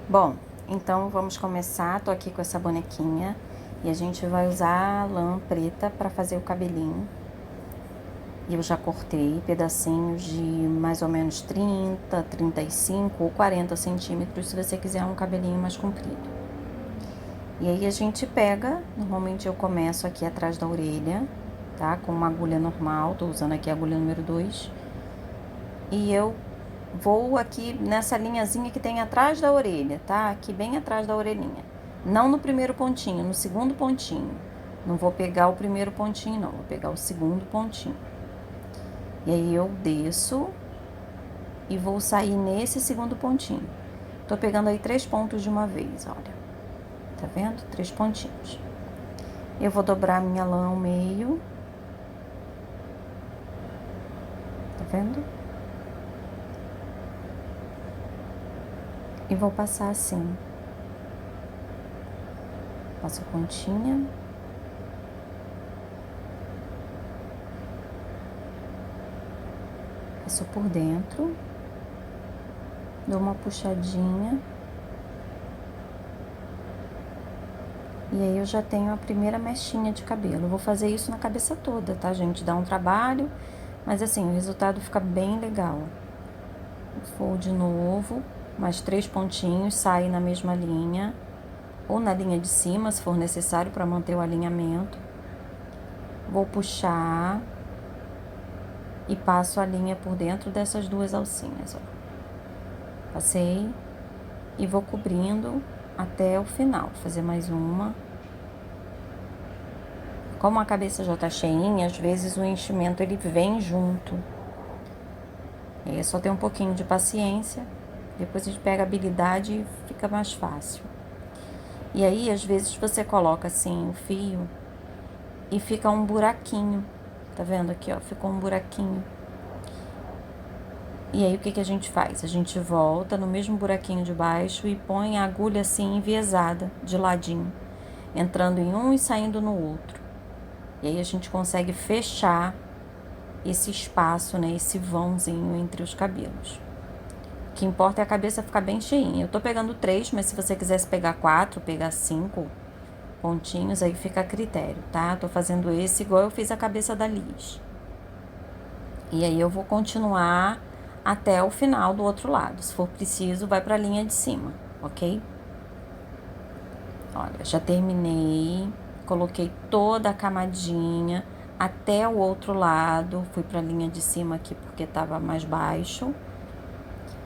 Bom, então vamos começar. Tô aqui com essa bonequinha e a gente vai usar a lã preta para fazer o cabelinho. E eu já cortei pedacinhos de mais ou menos 30, 35 ou 40 centímetros, se você quiser um cabelinho mais comprido. E aí a gente pega, normalmente eu começo aqui atrás da orelha, tá? Com uma agulha normal, tô usando aqui a agulha número 2. E eu vou aqui nessa linhazinha que tem atrás da orelha, tá? Aqui bem atrás da orelhinha. Não no primeiro pontinho, no segundo pontinho. Não vou pegar o primeiro pontinho, não. Vou pegar o segundo pontinho. E aí eu desço e vou sair nesse segundo pontinho. Tô pegando aí 3 pontos de uma vez, olha. Tá vendo? 3 pontinhos. Eu vou dobrar minha lã ao meio. Tá vendo? E vou passar assim. Passo a pontinha. Passo por dentro. Dou uma puxadinha. E aí eu já tenho a primeira mechinha de cabelo. Eu vou fazer isso na cabeça toda, tá, gente? Dá um trabalho, mas assim, o resultado fica bem legal. Vou de novo, mais 3 pontinhos, sai na mesma linha. Ou na linha de cima, se for necessário, para manter o alinhamento. Vou puxar e passo a linha por dentro dessas duas alcinhas, ó. Passei e vou cobrindo até o final. Vou fazer mais uma. Como a cabeça já tá cheinha, às vezes o enchimento ele vem junto. E aí é só ter um pouquinho de paciência. Depois a gente pega a habilidade e fica mais fácil. E aí, às vezes, você coloca assim o fio e fica um buraquinho. Tá vendo aqui, ó? Ficou um buraquinho. E aí, o que a gente faz? A gente volta no mesmo buraquinho de baixo e põe a agulha assim enviesada, de ladinho, entrando em um e saindo no outro. E aí, a gente consegue fechar esse espaço, né? Esse vãozinho entre os cabelos. O que importa é a cabeça ficar bem cheinha. Eu tô pegando 3, mas se você quisesse pegar 4, pegar 5 pontinhos, aí fica a critério, tá? Tô fazendo esse igual eu fiz a cabeça da Liz. E aí, eu vou continuar até o final do outro lado. Se for preciso, vai pra linha de cima, ok? Olha, já terminei. Coloquei toda a camadinha até o outro lado. Fui pra linha de cima aqui porque tava mais baixo.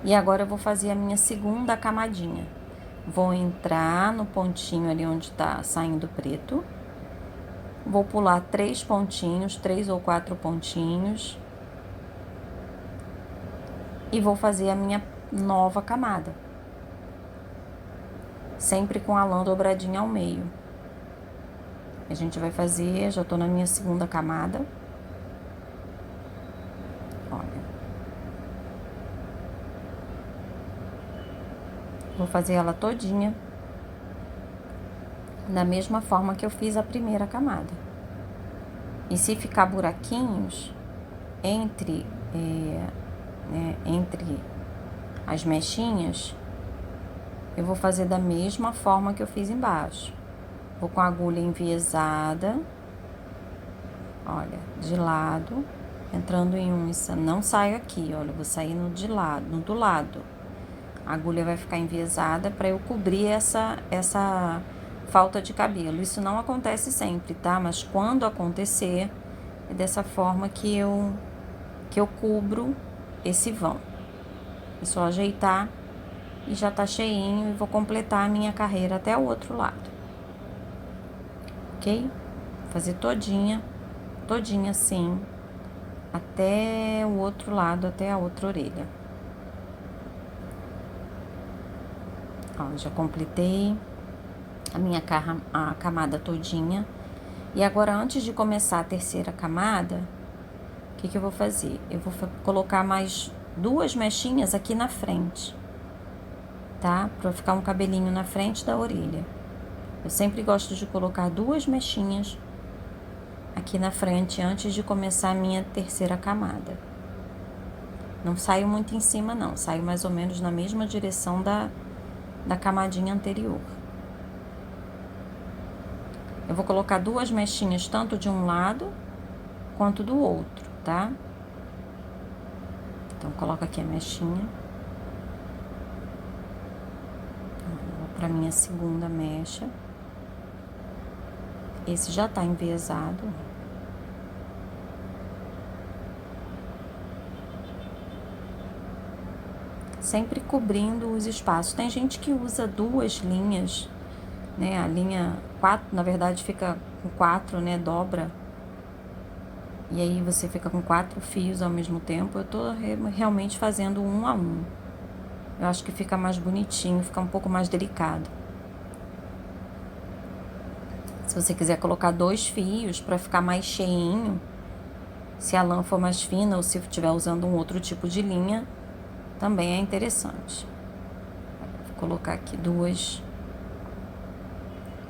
E agora eu vou fazer a minha segunda camadinha. Vou entrar no pontinho ali onde tá saindo preto. Vou pular 3 pontinhos, 3 ou 4 pontinhos. E vou fazer a minha nova camada. Sempre com a lã dobradinha ao meio. A gente vai fazer, já tô na minha segunda camada. Olha. Vou fazer ela todinha da mesma forma que eu fiz a primeira camada. E se ficar buraquinhos entre as mechinhas, eu vou fazer da mesma forma que eu fiz embaixo. Vou com a agulha enviesada, olha, de lado, entrando em um, não saio aqui, olha, vou sair no de lado, no do lado. A agulha vai ficar enviesada para eu cobrir essa falta de cabelo. Isso não acontece sempre, tá? Mas quando acontecer, é dessa forma que eu cubro esse vão. É só ajeitar e já tá cheinho e vou completar a minha carreira até o outro lado. Ok? Vou fazer todinha assim, até o outro lado, até a outra orelha. Ó, já completei a minha camada todinha. E agora, antes de começar a terceira camada, o que eu vou fazer? Eu vou colocar mais 2 mechinhas aqui na frente, tá? Pra ficar um cabelinho na frente da orelha. Eu sempre gosto de colocar 2 mechinhas aqui na frente antes de começar a minha terceira camada. Não saio muito em cima, não. Saio mais ou menos na mesma direção da camadinha anterior. Eu vou colocar 2 mechinhas, tanto de um lado quanto do outro, tá? Então, coloco aqui a mechinha. Vou pra minha segunda mecha. Esse já tá enviesado. Sempre cobrindo os espaços. Tem gente que usa 2 linhas, né? A linha 4, na verdade, fica com 4, né? Dobra. E aí você fica com 4 fios ao mesmo tempo. Eu tô realmente fazendo 1 a 1. Eu acho que fica mais bonitinho, fica um pouco mais delicado. Se você quiser colocar 2 fios para ficar mais cheinho, se a lã for mais fina ou se estiver usando um outro tipo de linha, também é interessante. Vou colocar aqui 2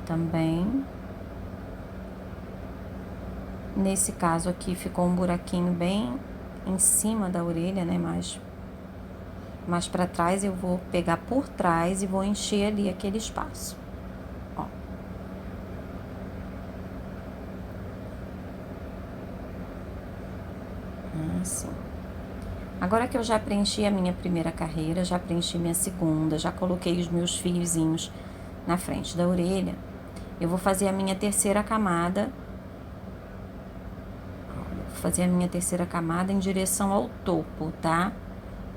também. Nesse caso aqui ficou um buraquinho bem em cima da orelha, né? Mais para trás, eu vou pegar por trás e vou encher ali aquele espaço. Ó. Assim. Agora que eu já preenchi a minha primeira carreira, já preenchi minha segunda, já coloquei os meus fiozinhos na frente da orelha, eu vou fazer a minha terceira camada. Vou fazer a minha terceira camada em direção ao topo, tá?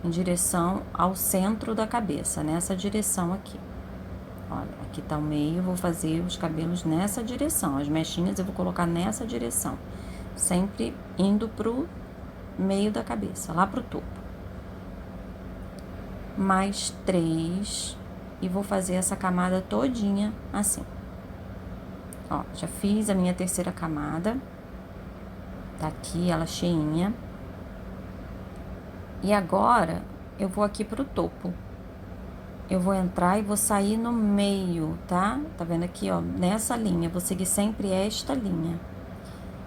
Em direção ao centro da cabeça, nessa direção aqui. Olha, aqui tá o meio, vou fazer os cabelos nessa direção. As mechinhas eu vou colocar nessa direção. Sempre indo pro meio da cabeça, lá pro topo. Mais 3 e vou fazer essa camada todinha assim. Ó, já fiz a minha terceira camada. Tá aqui ela cheinha. E agora eu vou aqui pro topo. Eu vou entrar e vou sair no meio, tá? Tá vendo aqui, ó, nessa linha, vou seguir sempre esta linha.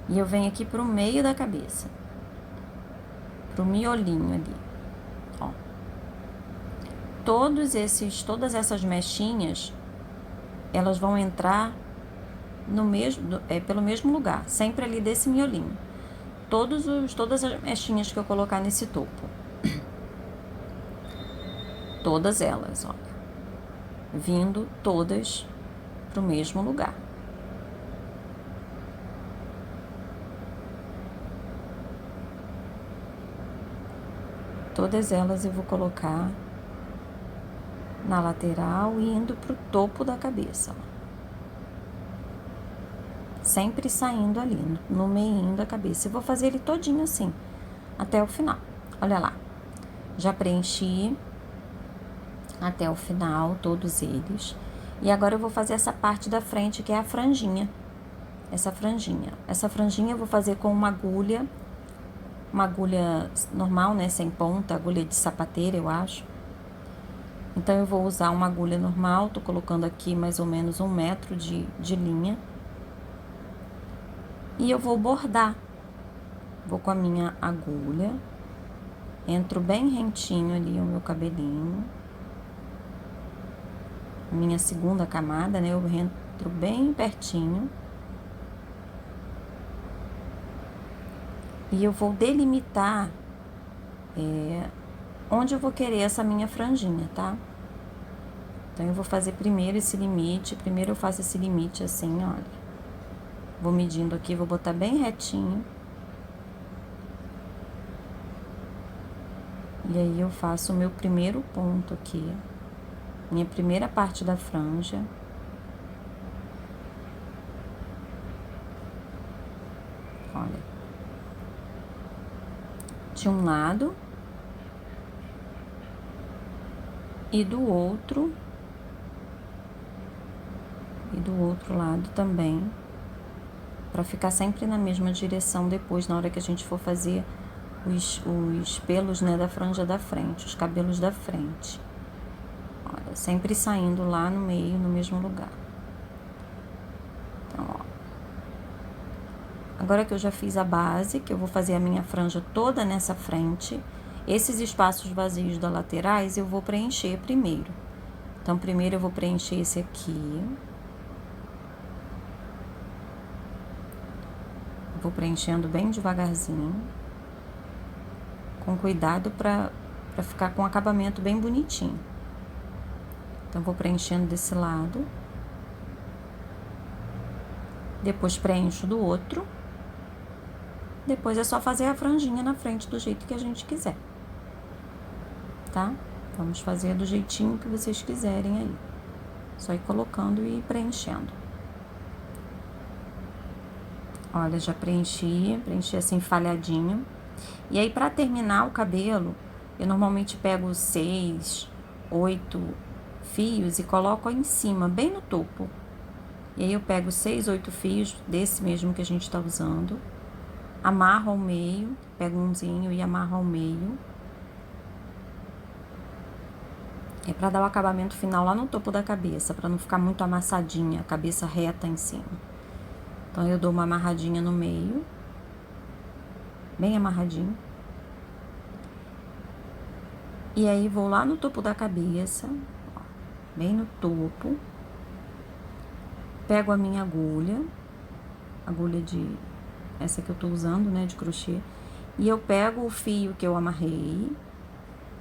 E eu venho aqui pro meio da cabeça. Pro miolinho ali, ó. Todas essas mechinhas, elas vão entrar no mesmo, pelo mesmo lugar, sempre ali desse miolinho. Todas as mechinhas que eu colocar nesse topo. Todas elas, olha. Vindo todas pro mesmo lugar. Todas elas eu vou colocar na lateral e indo pro topo da cabeça, ó. Sempre saindo ali, no meio da cabeça. Eu vou fazer ele todinho assim, até o final. Olha lá. Já preenchi até o final, todos eles. E agora eu vou fazer essa parte da frente, que é a franjinha. Essa franjinha. Essa franjinha eu vou fazer com uma agulha normal, né, sem ponta, agulha de sapateira, eu acho. Então, eu vou usar uma agulha normal, tô colocando aqui mais ou menos 1 metro de linha. E eu vou bordar. Vou com a minha agulha, entro bem rentinho ali o meu cabelinho. Minha segunda camada, né, eu entro bem pertinho. E eu vou delimitar onde eu vou querer essa minha franjinha, tá? Então, eu vou fazer primeiro esse limite. Primeiro eu faço esse limite assim, olha. Vou medindo aqui, vou botar bem retinho. E aí, eu faço o meu primeiro ponto aqui. Minha primeira parte da franja. Olha. De um lado. E do outro. E do outro lado também. Pra ficar sempre na mesma direção depois, na hora que a gente for fazer os pelos, né, da franja da frente, os cabelos da frente. Olha, sempre saindo lá no meio, no mesmo lugar. Então, ó. Agora que eu já fiz a base, que eu vou fazer a minha franja toda nessa frente, esses espaços vazios das laterais eu vou preencher primeiro. Então, primeiro eu vou preencher esse aqui. Vou preenchendo bem devagarzinho. Com cuidado pra ficar com um acabamento bem bonitinho. Então, vou preenchendo desse lado. Depois preencho do outro. Depois é só fazer a franjinha na frente do jeito que a gente quiser. Tá? Vamos fazer do jeitinho que vocês quiserem aí. Só ir colocando e preenchendo. Olha, já preenchi assim falhadinho. E aí, pra terminar o cabelo, eu normalmente pego 6, 8 fios e coloco em cima, bem no topo. E aí, eu pego 6, 8 fios desse mesmo que a gente tá usando. Amarro ao meio, pego umzinho e amarro ao meio. É pra dar o acabamento final lá no topo da cabeça, pra não ficar muito amassadinha, a cabeça reta em cima. Então, eu dou uma amarradinha no meio. Bem amarradinho. E aí, vou lá no topo da cabeça, ó, bem no topo. Pego a minha agulha essa que eu tô usando, né, de crochê. E eu pego o fio que eu amarrei,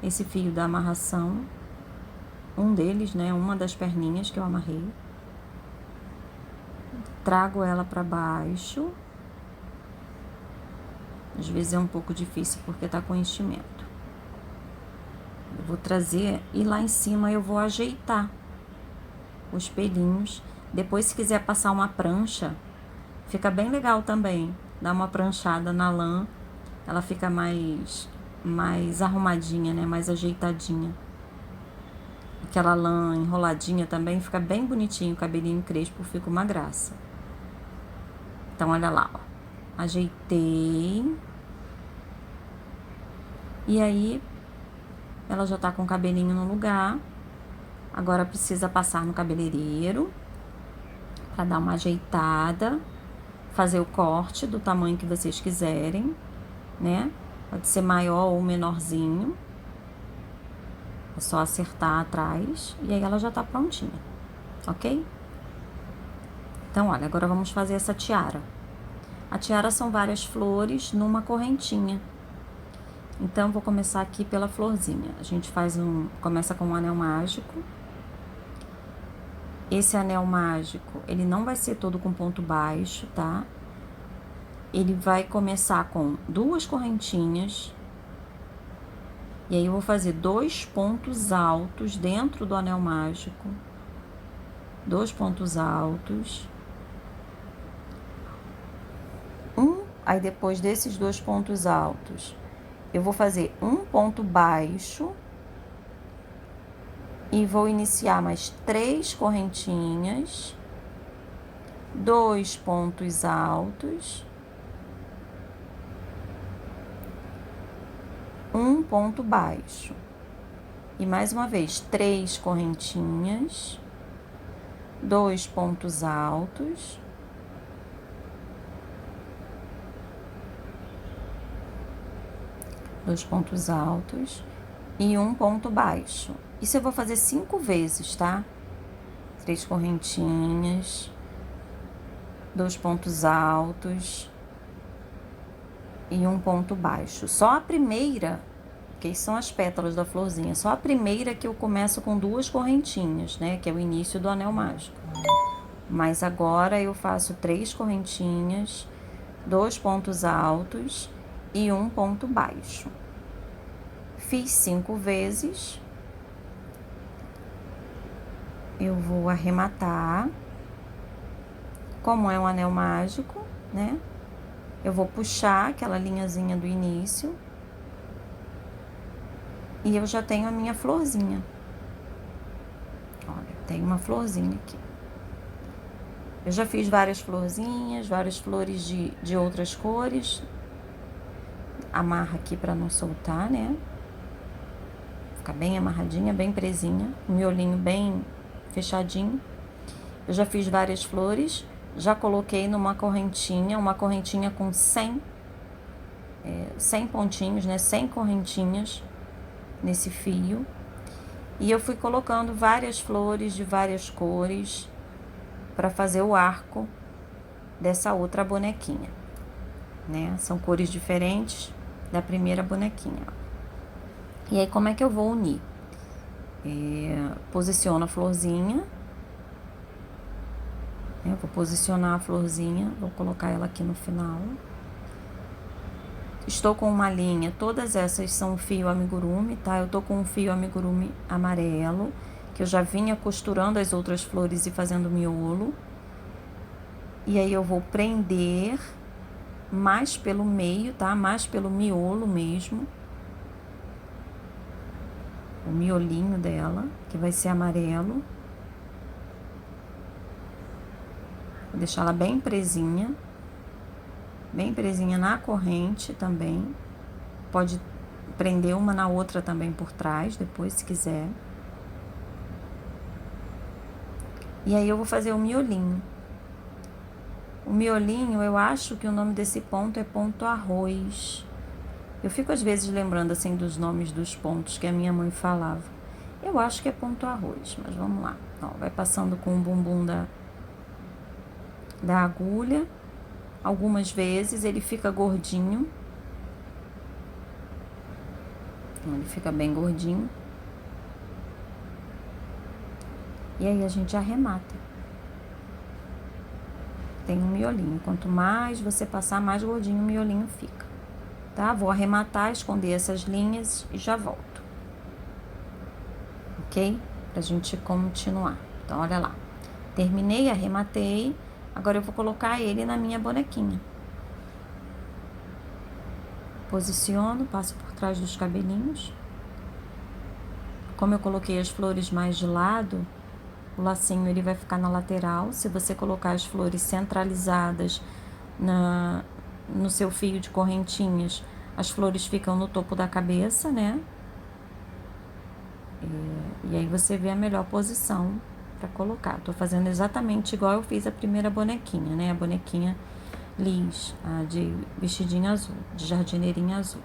esse fio da amarração, um deles, né, uma das perninhas que eu amarrei. Trago ela pra baixo. Às vezes é um pouco difícil porque tá com enchimento. Eu vou trazer e lá em cima eu vou ajeitar os pelinhos. Depois, se quiser passar uma prancha, fica bem legal também. Dá uma pranchada na lã, ela fica mais arrumadinha, né? Mais ajeitadinha. Aquela lã enroladinha também fica bem bonitinho, o cabelinho crespo fica uma graça. Então, olha lá, ó. Ajeitei. E aí, ela já tá com o cabelinho no lugar. Agora, precisa passar no cabeleireiro pra dar uma ajeitada. Fazer o corte do tamanho que vocês quiserem, né? Pode ser maior ou menorzinho. É só acertar atrás e aí ela já tá prontinha, ok? Então, olha, agora vamos fazer essa tiara. A tiara são várias flores numa correntinha. Então, vou começar aqui pela florzinha. A gente começa com um anel mágico. Esse anel mágico, ele não vai ser todo com ponto baixo, tá? Ele vai começar com 2 correntinhas. E aí, eu vou fazer 2 pontos altos dentro do anel mágico. 2 pontos altos. Aí, depois desses 2 pontos altos, eu vou fazer um ponto baixo. E vou iniciar mais 3 correntinhas. 2 pontos altos. Um ponto baixo. E mais uma vez, 3 correntinhas, 2 pontos altos, e um ponto baixo. Isso eu vou fazer 5 vezes, tá? 3 correntinhas, 2 pontos altos e um ponto baixo. Só a primeira, que são as pétalas da florzinha, só a primeira que eu começo com 2 correntinhas, né? Que é o início do anel mágico. Mas agora eu faço 3 correntinhas, 2 pontos altos e um ponto baixo. Fiz 5 vezes. Eu vou arrematar. Como é um anel mágico, né? Eu vou puxar aquela linhazinha do início. E eu já tenho a minha florzinha. Olha, tem uma florzinha aqui. Eu já fiz várias florzinhas, várias flores de outras cores. Amarra aqui pra não soltar, né? Fica bem amarradinha, bem presinha. O miolinho bem fechadinho. Eu já fiz várias flores. Já coloquei numa correntinha, uma correntinha com 100 pontinhos, né? 100 correntinhas nesse fio. E eu fui colocando várias flores de várias cores para fazer o arco dessa outra bonequinha, né? São cores diferentes da primeira bonequinha. E aí, como é que eu vou unir? Posiciono a florzinha. Eu vou posicionar a florzinha, vou colocar ela aqui no final. Estou com uma linha, todas essas são fio amigurumi, tá? Eu tô com um fio amigurumi amarelo, que eu já vinha costurando as outras flores e fazendo miolo. E aí eu vou prender mais pelo meio, tá? Mais pelo miolo mesmo. O miolinho dela, que vai ser amarelo. Vou deixar ela bem presinha na corrente também. Pode prender uma na outra também por trás, depois, se quiser. E aí eu vou fazer o miolinho. O miolinho, eu acho que o nome desse ponto é ponto arroz. Eu fico às vezes lembrando assim dos nomes dos pontos que a minha mãe falava. Eu acho que é ponto arroz, mas vamos lá. Ó, vai passando com o bumbum da agulha. Algumas vezes ele fica gordinho. Ele fica bem gordinho. E aí a gente arremata. Tem um miolinho. Quanto mais você passar, mais gordinho o miolinho fica. Tá? Vou arrematar, esconder essas linhas e já volto. Ok? Pra gente continuar. Então, olha lá. Terminei, arrematei. Agora eu vou colocar ele na minha bonequinha. Posiciono, passo por trás dos cabelinhos. Como eu coloquei as flores mais de lado, o lacinho ele vai ficar na lateral. Se você colocar as flores centralizadas no seu fio de correntinhas, as flores ficam no topo da cabeça, né? E aí você vê a melhor posição para colocar. Tô fazendo exatamente igual eu fiz a primeira bonequinha, né? A bonequinha Liz, a de vestidinho azul, de jardineirinha azul.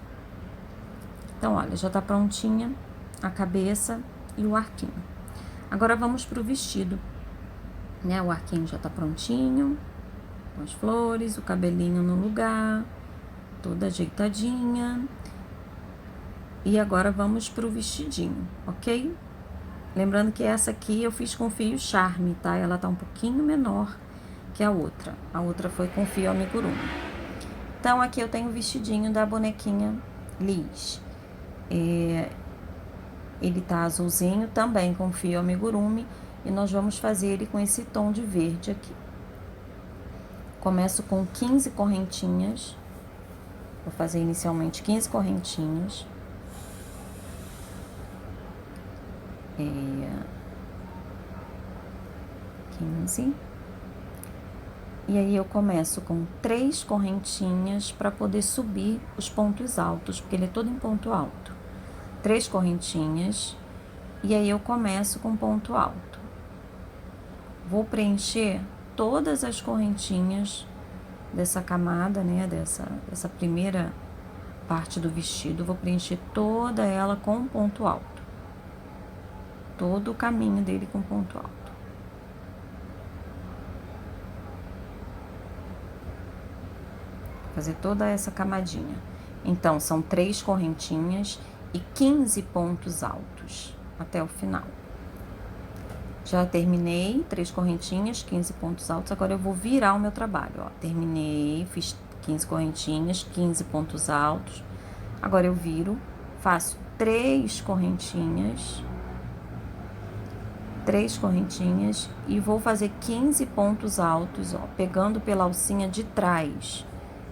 Então, olha, já tá prontinha a cabeça e o arquinho. Agora vamos pro vestido, né? O arquinho já tá prontinho, com as flores, o cabelinho no lugar, toda ajeitadinha. E agora vamos pro vestidinho, ok? Lembrando que essa aqui eu fiz com fio charme, tá? Ela tá um pouquinho menor que a outra. A outra foi com fio amigurumi. Então, aqui eu tenho o vestidinho da bonequinha Liz. Ele tá azulzinho também com fio amigurumi. E nós vamos fazer ele com esse tom de verde aqui. Começo com 15 correntinhas. Vou fazer inicialmente 15 correntinhas. 15. E aí eu começo com 3 correntinhas para poder subir os pontos altos, porque ele é todo em ponto alto. 3 correntinhas, e aí eu começo com ponto alto. Vou preencher todas as correntinhas dessa camada, né, dessa primeira parte do vestido. Vou preencher toda ela com ponto alto. Todo o caminho dele com ponto alto. Fazer toda essa camadinha. Então, são 3 correntinhas e 15 pontos altos até o final. Já terminei, 3 correntinhas, 15 pontos altos. Agora eu vou virar o meu trabalho, ó. Terminei, fiz 15 correntinhas, 15 pontos altos. Agora eu viro, faço 3 correntinhas. 3 correntinhas e vou fazer 15 pontos altos, ó, pegando pela alcinha de trás.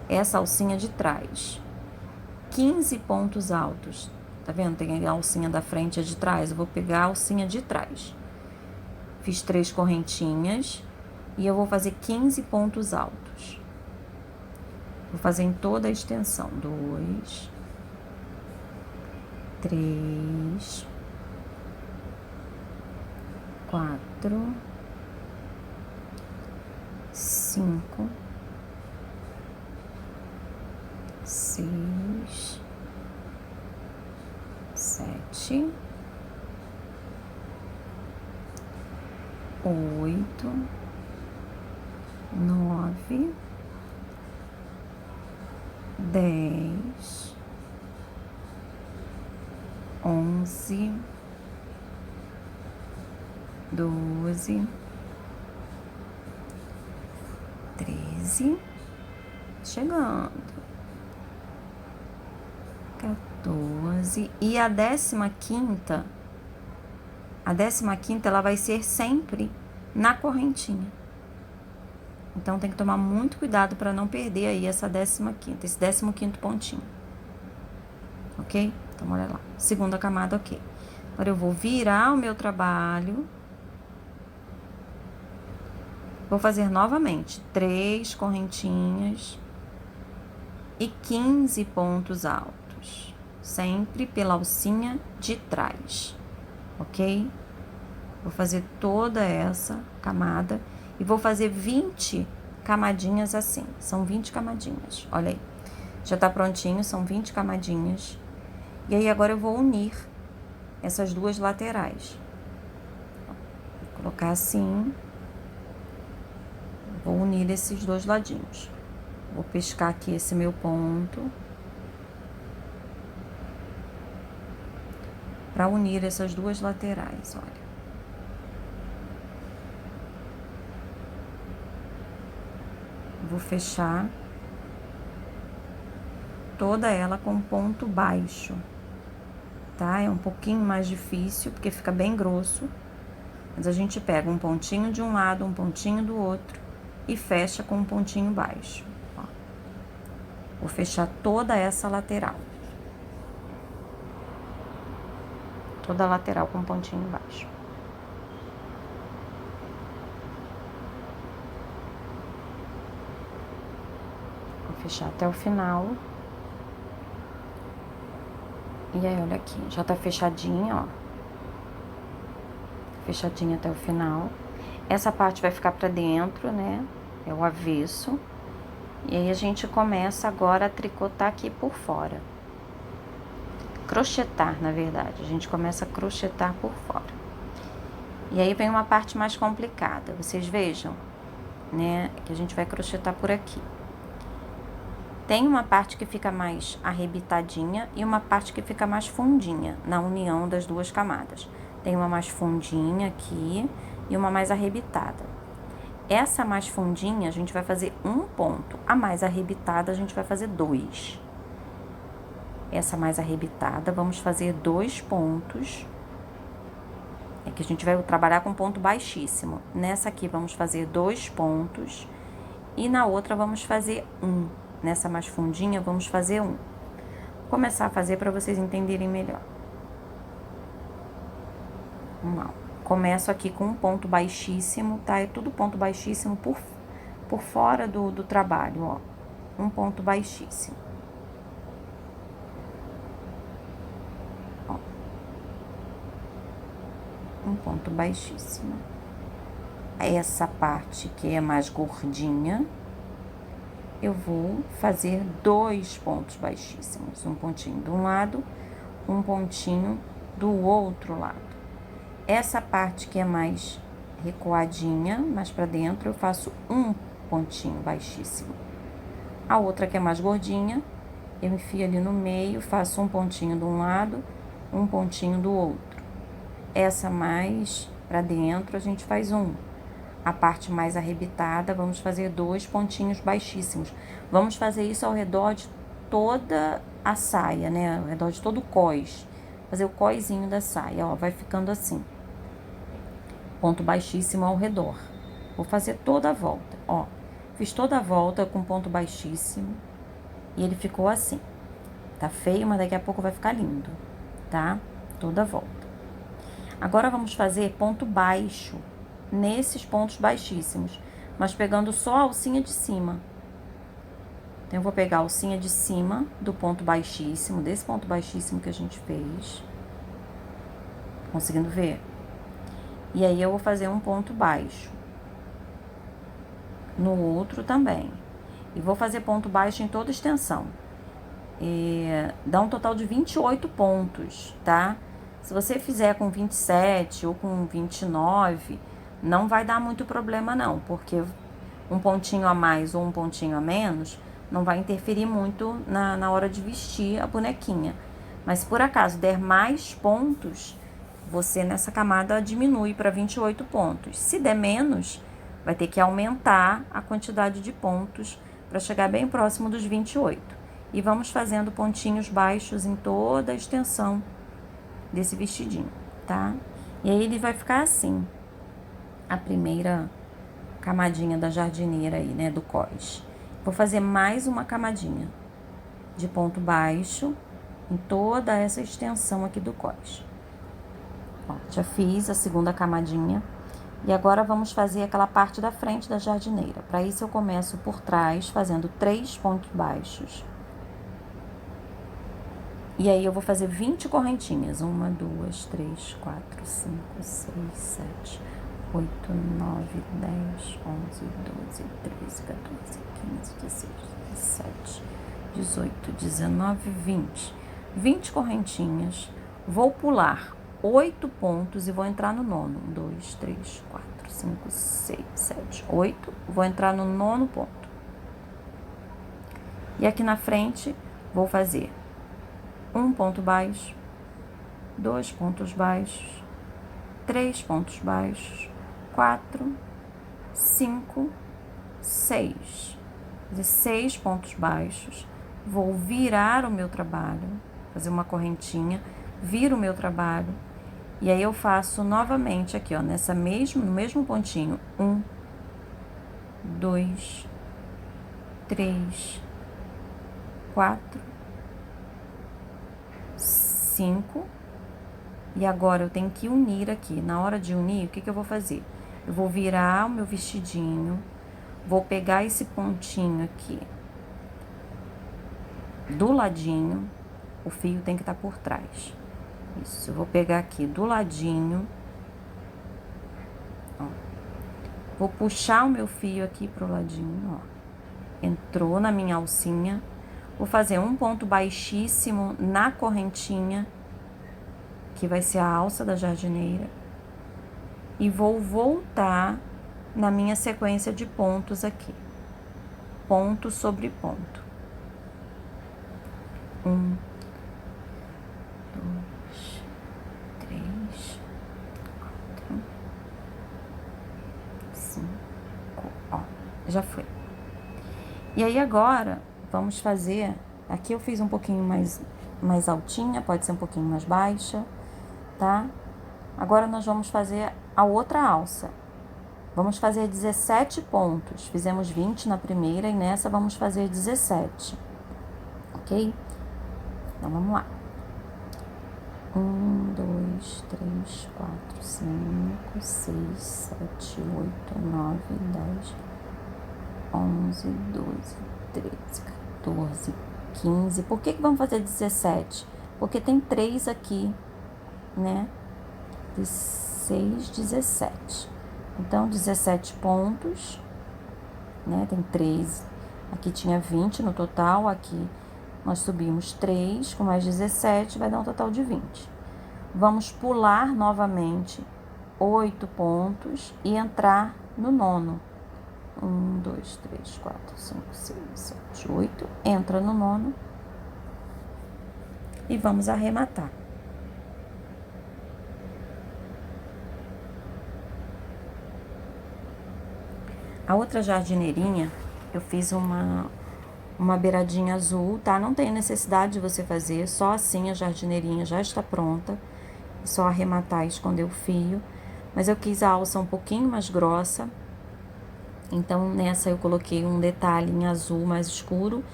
Essa alcinha de trás. 15 pontos altos. Tá vendo? Tem a alcinha da frente e a de trás. Eu vou pegar a alcinha de trás. Fiz 3 correntinhas e eu vou fazer 15 pontos altos. Vou fazer em toda a extensão. 2, 3, 4, 5, 6, 7, 8, 9, 10, 11, 12, 13, chegando, 14, e a 15ª, ela vai ser sempre na correntinha. Então, tem que tomar muito cuidado para não perder aí essa 15ª, esse 15º pontinho. Ok? Então, olha lá. Segunda camada, ok. Agora, eu vou virar o meu trabalho. Vou fazer novamente 3 correntinhas e 15 pontos altos. Sempre pela alcinha de trás. Ok? Vou fazer toda essa camada e vou fazer 20 camadinhas assim. São 20 camadinhas. Olha aí. Já tá prontinho, são 20 camadinhas. E aí, agora eu vou unir essas duas laterais. Vou colocar assim. Vou unir esses dois ladinhos. Vou pescar aqui esse meu ponto. Para unir essas duas laterais, olha. Vou fechar toda ela com ponto baixo, tá? É um pouquinho mais difícil, porque fica bem grosso. Mas a gente pega um pontinho de um lado, um pontinho do outro e fecha com um pontinho baixo, ó. Vou fechar toda essa lateral. Toda a lateral com um pontinho baixo. Vou fechar até o final. E aí, olha aqui, já tá fechadinha, ó. Fechadinha até o final. Essa parte vai ficar pra dentro, né? É o avesso. E aí, a gente começa agora a tricotar aqui por fora. Crochetar, na verdade. A gente começa a crochetar por fora. E aí, vem uma parte mais complicada. Vocês vejam, né? Que a gente vai crochetar por aqui. Tem uma parte que fica mais arrebitadinha e uma parte que fica mais fundinha, na união das duas camadas. Tem uma mais fundinha aqui e uma mais arrebitada. Essa mais fundinha, a gente vai fazer um ponto. A mais arrebitada, a gente vai fazer 2. Essa mais arrebitada, vamos fazer 2 pontos. É que a gente vai trabalhar com ponto baixíssimo. Nessa aqui, vamos fazer 2 pontos. E na outra, vamos fazer 1. Nessa mais fundinha, vamos fazer 1. Vou começar a fazer para vocês entenderem melhor. Vamos lá. Começo aqui com um ponto baixíssimo, tá? É tudo ponto baixíssimo por fora do trabalho, ó. Um ponto baixíssimo. Ó. Um ponto baixíssimo. Essa parte que é mais gordinha, eu vou fazer 2 pontos baixíssimos. Um pontinho de um lado, um pontinho do outro lado. Essa parte que é mais recuadinha, mais pra dentro, eu faço um pontinho baixíssimo. A outra que é mais gordinha, eu enfio ali no meio, faço um pontinho de um lado, um pontinho do outro. Essa mais pra dentro, a gente faz um. A parte mais arrebitada, vamos fazer 2 pontinhos baixíssimos. Vamos fazer isso ao redor de toda a saia, né? Ao redor de todo o cós. Fazer o cózinho da saia, ó, vai ficando assim. Ponto baixíssimo ao redor. Vou fazer toda a volta, ó. Fiz toda a volta com ponto baixíssimo. E ele ficou assim. Tá feio, mas daqui a pouco vai ficar lindo, tá? Toda a volta. Agora, vamos fazer ponto baixo nesses pontos baixíssimos, mas pegando só a alcinha de cima. Então, eu vou pegar a alcinha de cima do ponto baixíssimo, desse ponto baixíssimo que a gente fez. Conseguindo ver? E aí, eu vou fazer um ponto baixo. No outro também. E vou fazer ponto baixo em toda extensão. Dá um total de 28 pontos, tá? Se você fizer com 27 ou com 29, não vai dar muito problema não, porque um pontinho a mais ou um pontinho a menos não vai interferir muito na hora de vestir a bonequinha. Mas se por acaso der mais pontos, você nessa camada diminui para 28 pontos. Se der menos, vai ter que aumentar a quantidade de pontos para chegar bem próximo dos 28. E vamos fazendo pontinhos baixos em toda a extensão desse vestidinho, tá? E aí ele vai ficar assim, a primeira camadinha da jardineira aí, né, do cós. Vou fazer mais uma camadinha de ponto baixo em toda essa extensão aqui do cós. Ó, já fiz a segunda camadinha. E agora vamos fazer aquela parte da frente da jardineira. Para isso eu começo por trás, fazendo 3 pontos baixos. E aí eu vou fazer 20 correntinhas. 1, 2, 3, 4, 5, 6, 7, 8, 9, 10, 11, 12, 13, 14, 15, 16, 17, 18, 19, 20. 20 correntinhas. Vou pular 8 pontos e vou entrar no nono. 1, 2, 3, 4, 5, 6, 7, 8. Vou entrar no nono ponto. E aqui na frente, vou fazer um ponto baixo, 2 pontos baixos, 3 pontos baixos, 4, 5, 6. 6 pontos baixos. Vou virar o meu trabalho, fazer uma correntinha, viro o meu trabalho. E aí eu faço novamente aqui, ó, no mesmo pontinho. 1, 2, 3, 4, 5. E agora eu tenho que unir aqui. Na hora de unir, o que eu vou fazer? Eu vou virar o meu vestidinho, vou pegar esse pontinho aqui do ladinho, o fio tem que estar por trás. Isso, eu vou pegar aqui do ladinho, ó. Vou puxar o meu fio aqui pro ladinho, ó. Entrou na minha alcinha. Vou fazer um ponto baixíssimo na correntinha, que vai ser a alça da jardineira. E vou voltar na minha sequência de pontos aqui. Ponto sobre ponto. 1, 2, 3, 4, 5, ó, já foi. E aí agora, vamos fazer, aqui eu fiz um pouquinho mais altinha, pode ser um pouquinho mais baixa, tá? Agora nós vamos fazer a outra alça. Vamos fazer 17 pontos. Fizemos 20 na primeira e nessa vamos fazer 17. Ok? Então, vamos lá. 1, 2, 3, 4, 5, 6, 7, 8, 9, 10, 11, 12, 13, 14, 15. Por que vamos fazer 17? Porque tem 3 aqui, né? 16, 17. Então, 17 pontos, né? Tem 3. Aqui tinha 20 no total, aqui nós subimos 3, com mais 17, vai dar um total de 20. Vamos pular novamente 8 pontos e entrar no nono. 1, 2, 3, 4, 5, 6, 7, 8. Entra no nono. E vamos arrematar. A outra jardineirinha, eu fiz uma beiradinha azul, tá? Não tem necessidade de você fazer, só assim a jardineirinha já está pronta. É só arrematar e esconder o fio. Mas eu quis a alça um pouquinho mais grossa. Então, nessa eu coloquei um detalhe em azul mais escuro.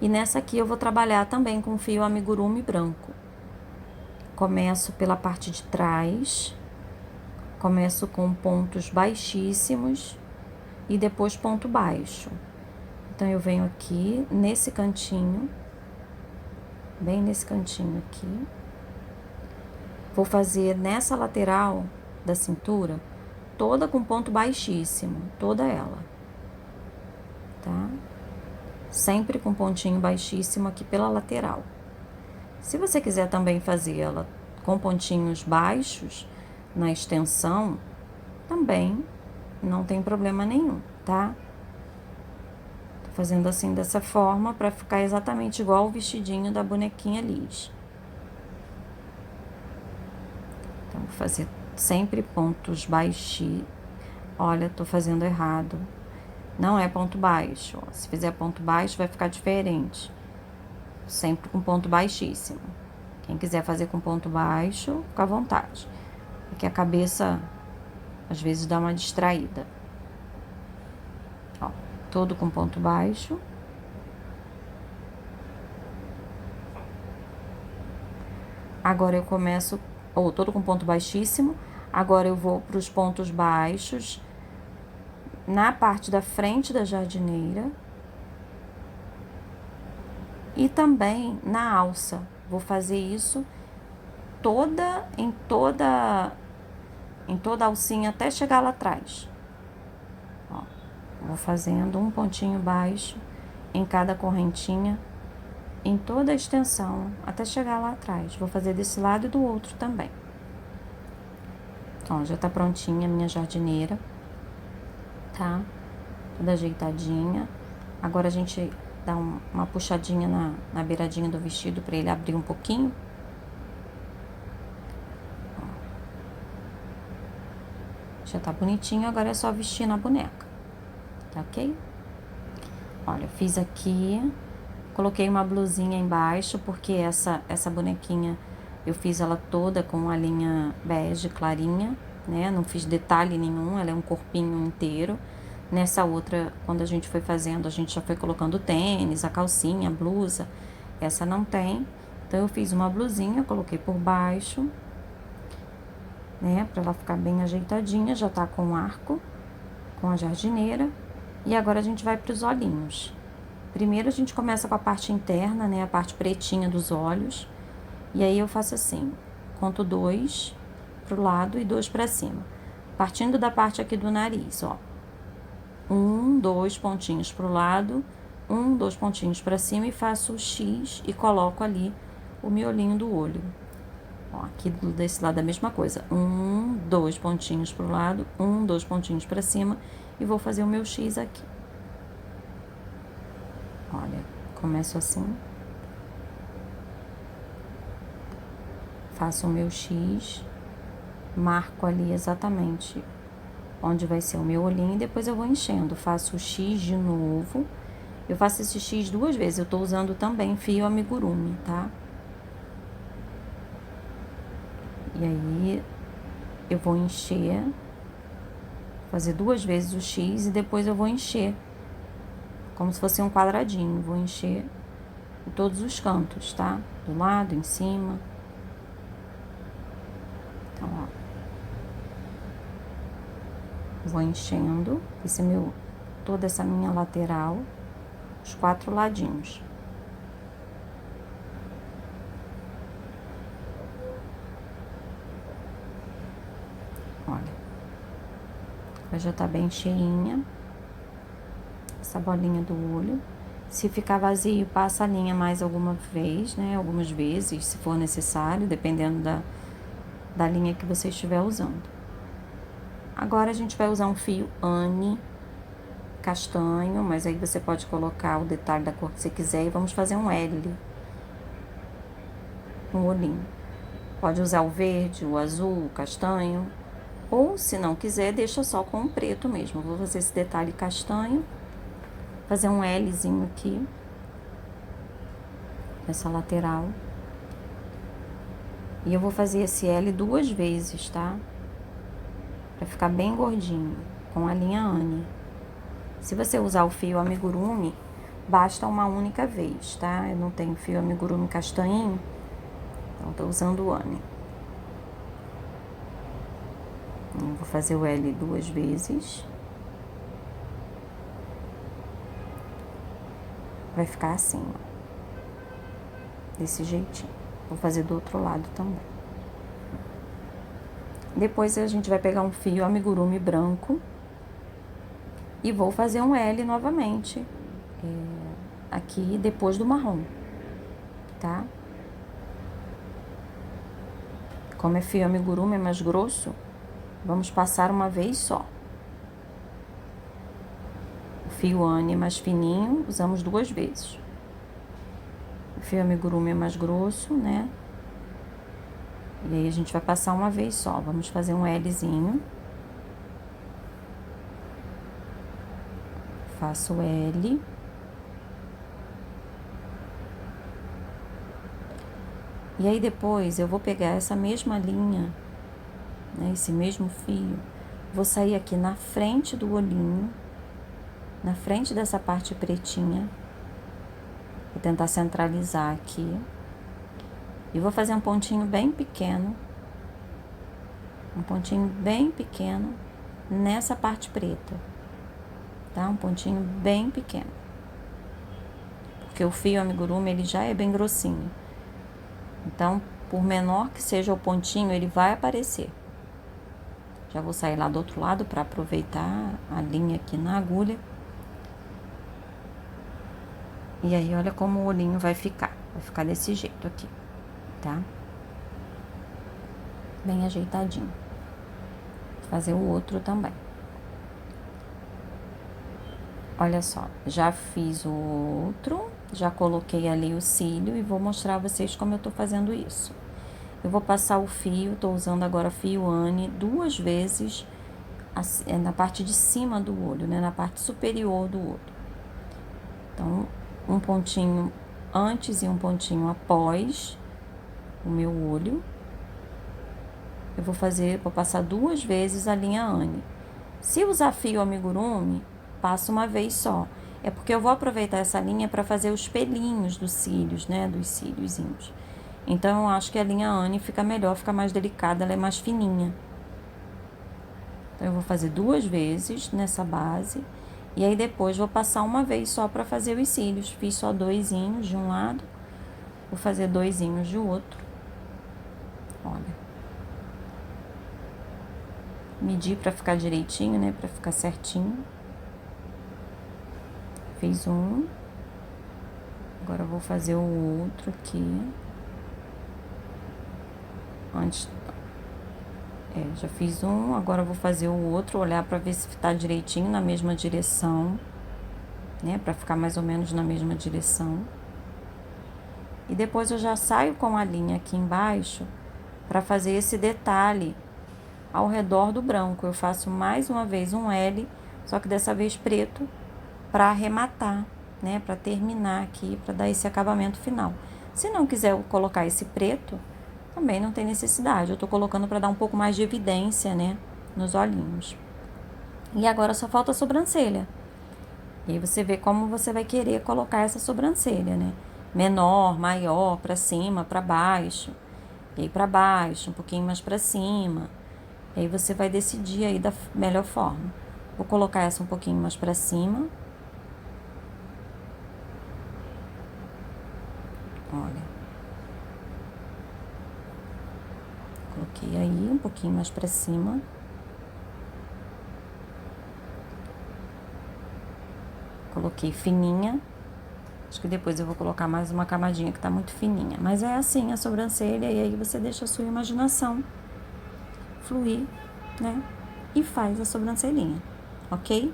E nessa aqui eu vou trabalhar também com fio amigurumi branco. Começo pela parte de trás. Começo com pontos baixíssimos. E depois ponto baixo. Então, eu venho aqui, nesse cantinho. Bem nesse cantinho aqui. Vou fazer nessa lateral da cintura, toda com ponto baixíssimo, toda ela, tá? Sempre com pontinho baixíssimo aqui pela lateral. Se você quiser também fazer ela com pontinhos baixos na extensão, também não tem problema nenhum, tá? Tô fazendo assim dessa forma pra ficar exatamente igual o vestidinho da bonequinha Liz. Então, vou fazer sempre pontos baixos. Olha, tô fazendo errado. Não é ponto baixo. Se fizer ponto baixo, vai ficar diferente. Sempre com ponto baixíssimo. Quem quiser fazer com ponto baixo, fica à vontade. Porque a cabeça, às vezes, dá uma distraída. Ó, todo com ponto baixo. Agora eu começo, ou todo com ponto baixíssimo. Agora eu vou para os pontos baixos na parte da frente da jardineira e também na alça. Vou fazer isso em toda a alcinha até chegar lá atrás. Ó, vou fazendo um pontinho baixo em cada correntinha, em toda a extensão, até chegar lá atrás. Vou fazer desse lado e do outro também. Então, já tá prontinha a minha jardineira, tá? Toda ajeitadinha. Agora a gente dá uma puxadinha na beiradinha do vestido pra ele abrir um pouquinho. Já tá bonitinho, agora é só vestir na boneca, tá ok? Olha, eu fiz aqui, coloquei uma blusinha embaixo, porque essa bonequinha eu fiz ela toda com a linha bege clarinha, né? Não fiz detalhe nenhum, ela é um corpinho inteiro. Nessa outra, quando a gente foi fazendo, a gente já foi colocando o tênis, a calcinha, a blusa. Essa não tem, então eu fiz uma blusinha, coloquei por baixo, né? Pra ela ficar bem ajeitadinha, já tá com o arco, com a jardineira. E agora a gente vai pros olhinhos. Primeiro a gente começa com a parte interna, né? A parte pretinha dos olhos. E aí eu faço assim, conto 2 pro lado e 2 pra cima. Partindo da parte aqui do nariz, ó. 1, 2 pontinhos pro lado, 1, 2 pontinhos pra cima e faço o X e coloco ali o miolinho do olho. Ó, aqui desse lado a mesma coisa. 1, 2 pontinhos pro lado, 1, 2 pontinhos pra cima e vou fazer o meu X aqui. Olha, começo assim. Faço o meu X, marco ali exatamente onde vai ser o meu olhinho e depois eu vou enchendo. Faço o X de novo. Eu faço esse X 2 vezes. Eu tô usando também fio amigurumi, tá? E aí, eu vou encher, fazer 2 vezes o X e depois eu vou encher, como se fosse um quadradinho. Vou encher em todos os cantos, tá? Do lado, em cima. Então, ó. Vou enchendo toda essa minha lateral, os 4 ladinhos. Olha, ela já tá bem cheinha, essa bolinha do olho. Se ficar vazio, passa a linha mais alguma vez, né? Algumas vezes, se for necessário, dependendo da linha que você estiver usando. Agora a gente vai usar um fio Anne castanho, mas aí você pode colocar o detalhe da cor que você quiser e vamos fazer um L, um olhinho. Pode usar o verde, o azul, o castanho, ou se não quiser, deixa só com o preto mesmo. Vou fazer esse detalhe castanho, fazer um Lzinho aqui, nessa lateral. E eu vou fazer esse L 2 vezes, tá? Pra ficar bem gordinho, com a linha Anne. Se você usar o fio amigurumi, basta uma única vez, tá? Eu não tenho fio amigurumi castanhinho, então tô usando o Anne. Eu vou fazer o L 2 vezes. Vai ficar assim, ó. Desse jeitinho. Vou fazer do outro lado também. Depois a gente vai pegar um fio amigurumi branco e vou fazer um L novamente, aqui depois do marrom, tá? Como é fio amigurumi, é mais grosso, vamos passar uma vez só. fio Anne é mais fininho, usamos 2 vezes. O fio amigurumi é mais grosso, né? E aí a gente vai passar uma vez só. Vamos fazer um Lzinho. Faço o L. E aí depois eu vou pegar essa mesma linha, né, esse mesmo fio, vou sair aqui na frente do olhinho, na frente dessa parte pretinha, vou tentar centralizar aqui, e vou fazer um pontinho bem pequeno, nessa parte preta, tá? Um pontinho bem pequeno, porque o fio amigurumi ele já é bem grossinho, então por menor que seja o pontinho, ele vai aparecer. Já vou sair lá do outro lado para aproveitar a linha aqui na agulha. E aí, olha como o olhinho vai ficar. Vai ficar desse jeito aqui, tá? Bem ajeitadinho. Vou fazer o outro também. Olha só, já fiz o outro, já coloquei ali o cílio e vou mostrar a vocês como eu tô fazendo isso. Eu vou passar o fio, tô usando agora fio Anne 2 vezes na parte de cima do olho, né? Na parte superior do olho. Então, um pontinho antes e um pontinho após o meu olho. Eu vou passar 2 vezes a linha Anne. Se usar fio amigurumi, passo uma vez só. É porque eu vou aproveitar essa linha para fazer os pelinhos dos cílios, né? Dos cíliozinhos. Então, eu acho que a linha Anne fica melhor, fica mais delicada, ela é mais fininha. Então, eu vou fazer 2 vezes nessa base. E aí, depois, vou passar uma vez só para fazer os cílios. Fiz só 2 de um lado. Vou fazer 2 de outro. Olha. Medir para ficar direitinho, né? Para ficar certinho. Fiz um. Agora, eu vou fazer o outro aqui. Já fiz um, agora eu vou fazer o outro, olhar para ver se tá direitinho na mesma direção, né? Para ficar mais ou menos na mesma direção. E depois eu já saio com a linha aqui embaixo para fazer esse detalhe ao redor do branco. Eu faço mais uma vez um L, só que dessa vez preto, para arrematar, né? Para terminar aqui, para dar esse acabamento final. Se não quiser colocar esse preto, também não tem necessidade. Eu tô colocando para dar um pouco mais de evidência, né, nos olhinhos. E agora só falta a sobrancelha. E aí você vê como você vai querer colocar essa sobrancelha, né? Menor, maior, para cima, para baixo. E aí para baixo, um pouquinho mais para cima. E aí você vai decidir aí da melhor forma. Vou colocar essa um pouquinho mais para cima. Olha. Coloquei aí um pouquinho mais pra cima. Coloquei fininha. Acho que depois eu vou colocar mais uma camadinha que tá muito fininha. Mas é assim a sobrancelha, e aí você deixa a sua imaginação fluir, né? E faz a sobrancelhinha, ok?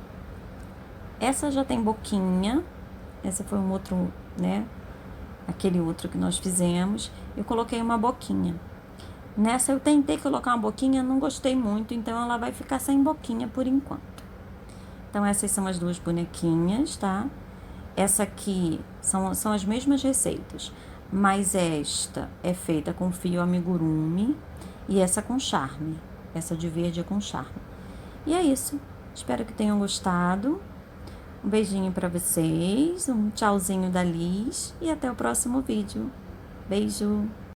Essa já tem boquinha. Essa foi um outro, né? Aquele outro que nós fizemos. Eu coloquei uma boquinha. Nessa eu tentei colocar uma boquinha, não gostei muito, então ela vai ficar sem boquinha por enquanto. Então essas são as 2 bonequinhas, tá? Essa aqui são as mesmas receitas, mas esta é feita com fio amigurumi e essa com charme. Essa de verde é com charme. E é isso. Espero que tenham gostado. Um beijinho pra vocês, um tchauzinho da Liz e até o próximo vídeo. Beijo!